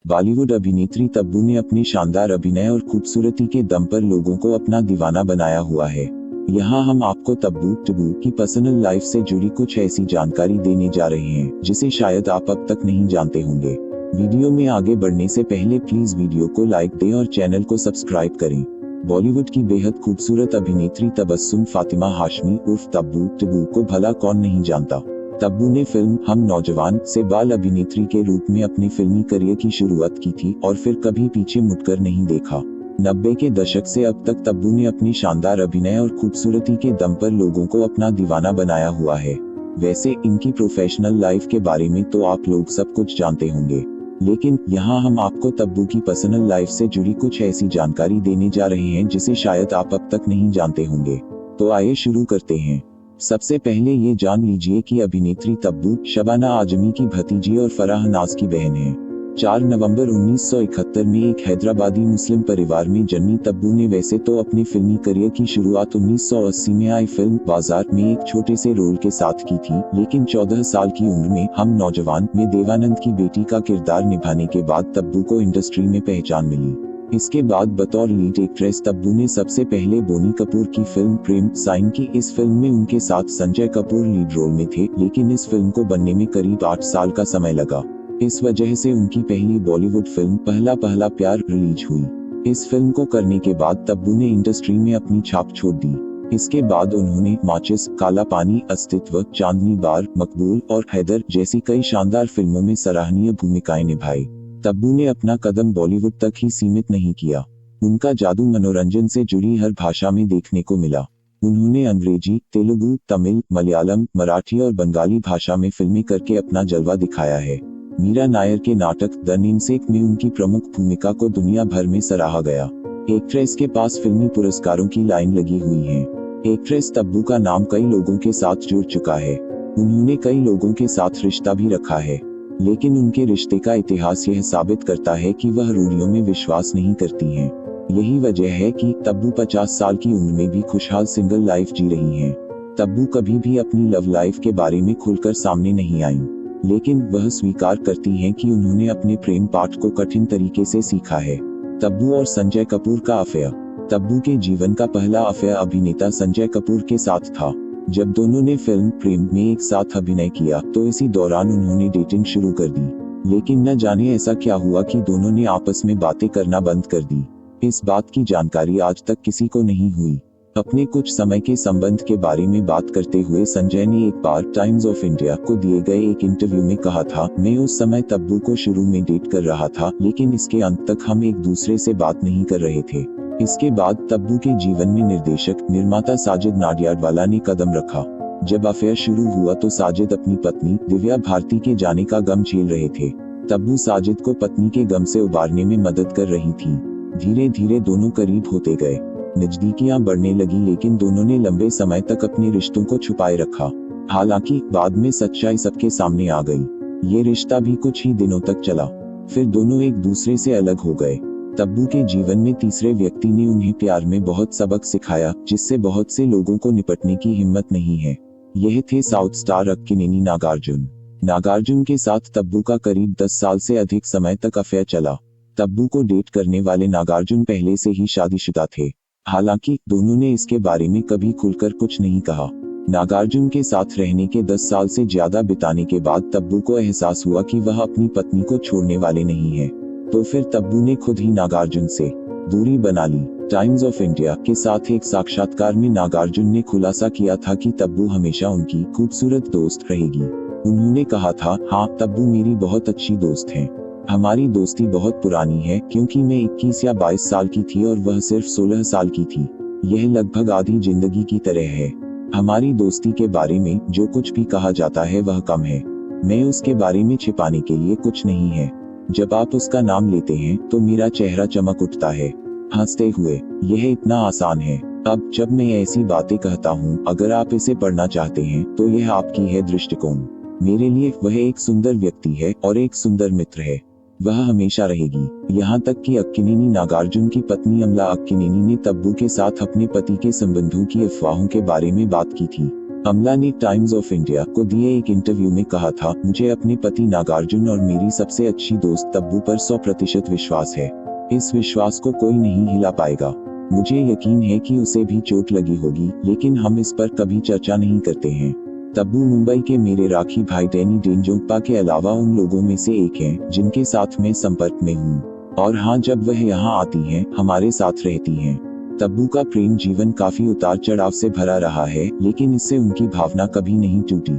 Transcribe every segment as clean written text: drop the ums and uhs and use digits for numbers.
बॉलीवुड अभिनेत्री तब्बू ने अपने शानदार अभिनय और खूबसूरती के दम पर लोगों को अपना दीवाना बनाया हुआ है। यहाँ हम आपको तब्बू की पर्सनल लाइफ से जुड़ी कुछ ऐसी जानकारी देने जा रहे हैं जिसे शायद आप अब तक नहीं जानते होंगे। वीडियो में आगे बढ़ने से पहले प्लीज वीडियो को लाइक दें और चैनल को सब्सक्राइब करें। बॉलीवुड की बेहद खूबसूरत अभिनेत्री तबस्सुम फातिमा हाशमी उर्फ तब्बू को भला कौन नहीं जानता। तब्बू ने फिल्म हम नौजवान से बाल अभिनेत्री के रूप में अपनी फिल्मी करियर की शुरुआत की थी और फिर कभी पीछे मुड़कर नहीं देखा। 90 के दशक से अब तक तब्बू ने अपनी शानदार अभिनय और खूबसूरती के दम पर लोगों को अपना दीवाना बनाया हुआ है। वैसे इनकी प्रोफेशनल लाइफ के बारे में तो आप लोग सब कुछ जानते होंगे, लेकिन यहाँ हम आपको तब्बू की पर्सनल लाइफ से जुड़ी कुछ ऐसी जानकारी देने जा रहे हैं जिसे शायद आप अब तक नहीं जानते होंगे। तो आइए शुरू करते हैं। सबसे पहले ये जान लीजिए कि अभिनेत्री तब्बू शबाना आजमी की भतीजी और फराह नाज की बहन है। 4 नवंबर 1971 में एक हैदराबादी मुस्लिम परिवार में जन्मी तब्बू ने वैसे तो अपनी फिल्मी करियर की शुरुआत 1980 में आई फिल्म बाजार में एक छोटे से रोल के साथ की थी, लेकिन 14 साल की उम्र में हम नौजवान में देवानंद की बेटी का किरदार निभाने के बाद तब्बू को इंडस्ट्री में पहचान मिली। इसके बाद बतौर लीड एक्ट्रेस तब्बू ने सबसे पहले बोनी कपूर की फिल्म प्रेम साइन की। इस फिल्म में उनके साथ संजय कपूर लीड रोल में थे, लेकिन इस फिल्म को बनने में करीब 8 साल का समय लगा। इस वजह से उनकी पहली बॉलीवुड फिल्म पहला पहला प्यार रिलीज हुई। इस फिल्म को करने के बाद तब्बू ने इंडस्ट्री में अपनी छाप छोड़ दी। इसके बाद उन्होंने माचिस, काला पानी, अस्तित्व, चांदनी बार, मकबूल और हैदर जैसी कई शानदार फिल्मों में सराहनीय भूमिकाएं निभाई। तब्बू ने अपना कदम बॉलीवुड तक ही सीमित नहीं किया। उनका जादू मनोरंजन से जुड़ी हर भाषा में देखने को मिला। उन्होंने अंग्रेजी, तेलुगु, तमिल, मलयालम, मराठी और बंगाली भाषा में फिल्में करके अपना जलवा दिखाया है। मीरा नायर के नाटक द नेमसेक में उनकी प्रमुख भूमिका को दुनिया भर में सराहा गया। एक्ट्रेस के पास फिल्मी पुरस्कारों की लाइन लगी हुई है। एक्ट्रेस तब्बू का नाम कई लोगों के साथ जुड़ चुका है। उन्होंने कई लोगों के साथ रिश्ता भी रखा है, लेकिन उनके रिश्ते का इतिहास यह साबित करता है कि वह रूढ़ियों में विश्वास नहीं करती हैं। यही वजह है कि तब्बू 50 साल की उम्र में भी खुशहाल सिंगल लाइफ जी रही हैं। तब्बू कभी भी अपनी लव लाइफ के बारे में खुलकर सामने नहीं आईं, लेकिन वह स्वीकार करती हैं कि उन्होंने अपने प्रेम पाठ को कठिन तरीके से सीखा है। तब्बू और संजय कपूर का अफेयर। तब्बू के जीवन का पहला अफेयर अभिनेता संजय कपूर के साथ था। जब दोनों ने फिल्म प्रेम में एक साथ अभिनय किया तो इसी दौरान उन्होंने डेटिंग शुरू कर दी, लेकिन न जाने ऐसा क्या हुआ कि दोनों ने आपस में बातें करना बंद कर दी। इस बात की जानकारी आज तक किसी को नहीं हुई। अपने कुछ समय के संबंध के बारे में बात करते हुए संजय ने एक बार टाइम्स ऑफ इंडिया को दिए गए एक इंटरव्यू में कहा था, मैं उस समय तब्बू को शुरू में डेट कर रहा था, लेकिन इसके अंत तक हम एक दूसरे से बात नहीं कर रहे थे। इसके बाद तब्बू के जीवन में निर्देशक निर्माता साजिद नाडियाडवाला ने कदम रखा। जब अफेयर शुरू हुआ तो साजिद अपनी पत्नी दिव्या भारती के जाने का गम झेल रहे थे। तब्बू साजिद को पत्नी के गम से उबारने में मदद कर रही थी। धीरे धीरे दोनों करीब होते गए, नजदीकियां बढ़ने लगी, लेकिन दोनों ने लंबे समय तक अपने रिश्तों को छुपाए रखा। हालांकि बाद में सच्चाई सबके सामने आ गई। ये रिश्ता भी कुछ ही दिनों तक चला, फिर दोनों एक दूसरे से अलग हो गए। तब्बू के जीवन में तीसरे व्यक्ति ने उन्हें प्यार में बहुत सबक सिखाया, जिससे बहुत से लोगों को निपटने की हिम्मत नहीं है। यह थे साउथ स्टार अक्किनेनी नागार्जुन। नागार्जुन के साथ तब्बू का करीब 10 साल से अधिक समय तक अफेयर चला। तब्बू को डेट करने वाले नागार्जुन पहले से ही शादीशुदा थे। हालांकि दोनों ने इसके बारे में कभी खुलकर कुछ नहीं कहा। नागार्जुन के साथ रहने के 10 साल से ज्यादा बिताने के बाद तब्बू को एहसास हुआ कि वह अपनी पत्नी को छोड़ने वाले नहीं है, तो फिर तब्बू ने खुद ही नागार्जुन से दूरी बना ली। टाइम्स ऑफ इंडिया के साथ एक साक्षात्कार में नागार्जुन ने खुलासा किया था कि तब्बू हमेशा उनकी खूबसूरत दोस्त रहेगी। उन्होंने कहा था, हाँ, तब्बू मेरी बहुत अच्छी दोस्त है। हमारी दोस्ती बहुत पुरानी है, क्योंकि मैं 21 या 22 साल की थी और वह सिर्फ 16 साल की थी। यह लगभग आधी जिंदगी की तरह है। हमारी दोस्ती के बारे में जो कुछ भी कहा जाता है वह कम है। मैं उसके बारे में छिपाने के लिए कुछ नहीं है। जब आप उसका नाम लेते हैं तो मेरा चेहरा चमक उठता है, हंसते हुए। यह इतना आसान है। अब जब मैं ऐसी बातें कहता हूँ, अगर आप इसे पढ़ना चाहते हैं तो यह आपकी है दृष्टिकोण। मेरे लिए वह एक सुंदर व्यक्ति है और एक सुंदर मित्र है। वह हमेशा रहेगी। यहाँ तक कि अक्किनेनी नागार्जुन की पत्नी अमला अक्किनेनी ने तब्बू के साथ अपने पति के संबंधों की अफवाहों के बारे में बात की थी। अमला ने टाइम्स ऑफ इंडिया को दिए एक इंटरव्यू में कहा था, मुझे अपने पति नागार्जुन और मेरी सबसे अच्छी दोस्त तब्बू पर 100% विश्वास है। इस विश्वास को कोई नहीं हिला पाएगा। मुझे यकीन है कि उसे भी चोट लगी होगी, लेकिन हम इस पर कभी चर्चा नहीं करते हैं। तब्बू मुंबई के मेरे राखी भाई डैनी डेंजोंगपा के अलावा उन लोगों में से एक हैं जिनके साथ मैं संपर्क में हूँ। और हाँ, जब वह यहाँ आती हैं, हमारे साथ रहती हैं। तब्बू का प्रेम जीवन काफी उतार चढ़ाव से भरा रहा है, लेकिन इससे उनकी भावना कभी नहीं टूटी।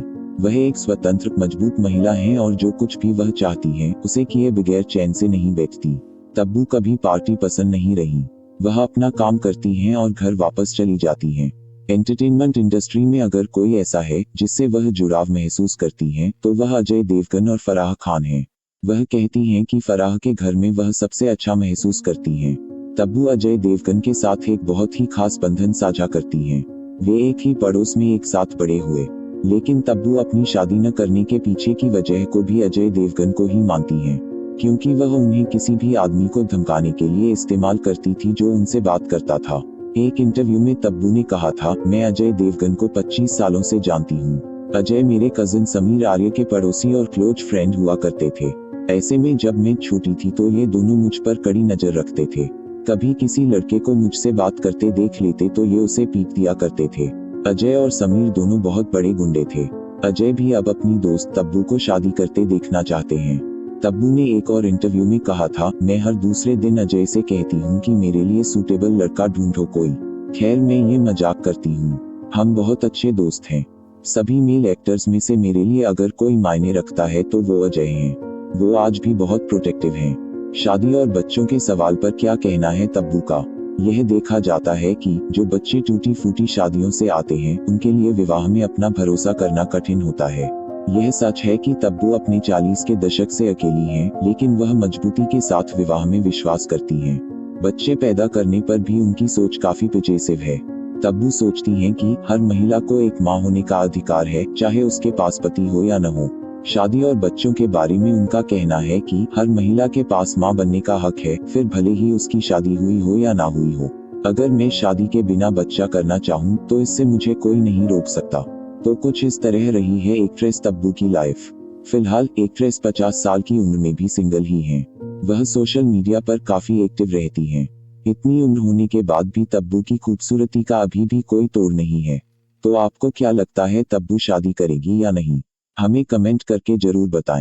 वह एक स्वतंत्र मजबूत महिला हैं और जो कुछ भी वह चाहती हैं, उसे किए बगैर चैन से नहीं बैठती। तब्बू कभी पार्टी पसंद नहीं रही। वह अपना काम करती हैं और घर वापस चली जाती हैं। एंटरटेनमेंट इंडस्ट्री में अगर कोई ऐसा है जिससे वह जुड़ाव महसूस करती हैं, तो वह अजय देवगन और फराह खान हैं। वह कहती हैं कि फराह के घर में वह सबसे अच्छा महसूस करती हैं। तब्बू अजय देवगन के साथ एक बहुत ही खास बंधन साझा करती हैं। वे एक ही पड़ोस में एक साथ बड़े हुए, लेकिन तब्बू अपनी शादी न करने के पीछे की वजह को भी अजय देवगन को ही मानती हैं, क्योंकि वह उन्हें किसी भी आदमी को धमकाने के लिए इस्तेमाल करती थी जो उनसे बात करता था। एक इंटरव्यू में तब्बू ने कहा था, मैं अजय देवगन को 25 सालों से जानती हूँ। अजय मेरे कजिन समीर आर्य के पड़ोसी और क्लोज फ्रेंड हुआ करते थे। ऐसे में जब मैं छोटी थी तो ये दोनों मुझ पर कड़ी नजर रखते थे। कभी किसी लड़के को मुझसे बात करते देख लेते तो ये उसे पीट दिया करते थे। अजय और समीर दोनों बहुत बड़े गुंडे थे। अजय भी अब अपनी दोस्त तब्बू को शादी करते देखना चाहते हैं। तब्बू ने एक और इंटरव्यू में कहा था, मैं हर दूसरे दिन अजय से कहती हूँ कि मेरे लिए सूटेबल लड़का ढूंढो कोई। खैर, मैं ये मजाक करती हूँ। हम बहुत अच्छे दोस्त हैं। सभी मेल एक्टर्स में से मेरे लिए अगर कोई मायने रखता है तो वो अजय हैं। वो आज भी बहुत प्रोटेक्टिव हैं। शादी और बच्चों के सवाल पर क्या कहना है तब्बू का? यह देखा जाता है कि जो बच्चे टूटी फूटी शादियों से आते हैं, उनके लिए विवाह में अपना भरोसा करना कठिन होता है। यह सच है कि तब्बू अपने 40 के दशक से अकेली हैं, लेकिन वह मजबूती के साथ विवाह में विश्वास करती हैं। बच्चे पैदा करने पर भी उनकी सोच काफी पॉजिटिव है। तब्बू सोचती हैं कि हर महिला को एक माँ होने का अधिकार है, चाहे उसके पास पति हो या न हो। शादी और बच्चों के बारे में उनका कहना है कि हर महिला के पास माँ बनने का हक है, फिर भले ही उसकी शादी हुई हो या ना हुई हो। अगर मैं शादी के बिना बच्चा करना चाहूँ तो इससे मुझे कोई नहीं रोक सकता। तो कुछ इस तरह रही है एक्ट्रेस तब्बू की लाइफ। फिलहाल एक्ट्रेस 50 साल की उम्र में भी सिंगल ही हैं। वह सोशल मीडिया पर काफी एक्टिव रहती हैं। इतनी उम्र होने के बाद भी तब्बू की खूबसूरती का अभी भी कोई तोड़ नहीं है। तो आपको क्या लगता है, तब्बू शादी करेगी या नहीं? हमें कमेंट करके जरूर बताएं।